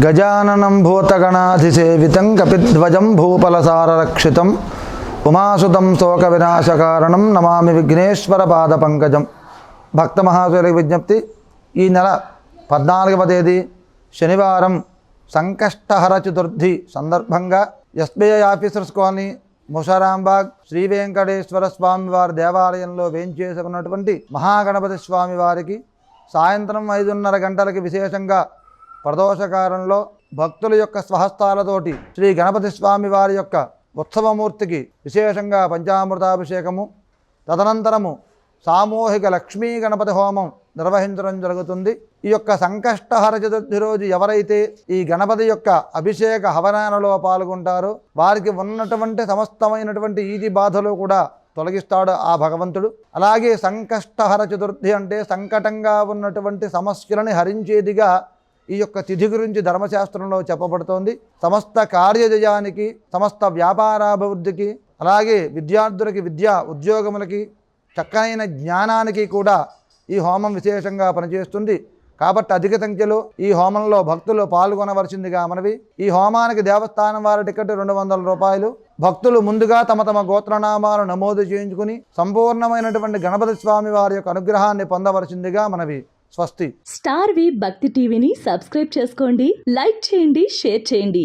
గజాననం భూతగణాధిసేవితం కపిధ్వజం భూపలసారరక్షితం ఉమాసుతం శోక వినాశకారణం నమామి విఘ్నేశ్వర పాద పంకజం. భక్త మహాశయులకు విజ్ఞప్తి, ఈ నెల 14వ తేదీ శనివారం సంకష్టహర చతుర్థి సందర్భంగా SBI officers colony, Musarambagh Shri Venkateswara Swamy వారి దేవాలయంలో వేంచేసుకున్నటువంటి మహాగణపతి స్వామి వారికి సాయంత్రం 5:30 గంటలకి విశేషంగా ప్రదోషకాలంలో భక్తుల యొక్క స్వహస్తాలతోటి శ్రీ గణపతి స్వామి వారి యొక్క ఉత్సవమూర్తికి విశేషంగా పంచామృతాభిషేకము, తదనంతరము సామూహిక లక్ష్మీ గణపతి హోమం నిర్వహించడం జరుగుతుంది. ఈ యొక్క సంకష్టహర చతుర్థి రోజు ఎవరైతే ఈ గణపతి యొక్క అభిషేక హవనాలలో పాల్గొంటారో వారికి ఉన్నటువంటి సమస్తమైనటువంటి ఈది బాధలు కూడా తొలగిస్తాడు ఆ భగవంతుడు. అలాగే సంకష్టహర చతుర్థి అంటే సంకటంగా ఉన్నటువంటి సమస్యలని హరించేదిగా ఈ యొక్క తిథి గురించి ధర్మశాస్త్రంలో చెప్పబడుతోంది. సమస్త కార్యజయానికి, సమస్త వ్యాపారాభివృద్ధికి, అలాగే విద్యార్థులకి విద్యా ఉద్యోగములకి, చక్కనైన జ్ఞానానికి కూడా ఈ హోమం విశేషంగా పనిచేస్తుంది. కాబట్టి అధిక సంఖ్యలో ఈ హోమంలో భక్తులు పాల్గొనవలసిందిగా మనవి. ఈ హోమానికి దేవస్థానం వారి టికెట్ 200 రూపాయలు. భక్తులు ముందుగా తమ తమ గోత్రనామాలు నమోదు చేయించుకుని సంపూర్ణమైనటువంటి గణపతి స్వామి వారి యొక్క అనుగ్రహాన్ని పొందవలసిందిగా మనవి. స్వస్తి. స్టార్ వి భక్తి టీవీని సబ్స్క్రైబ్ చేసుకోండి, లైక్ చేయండి, షేర్ చేయండి.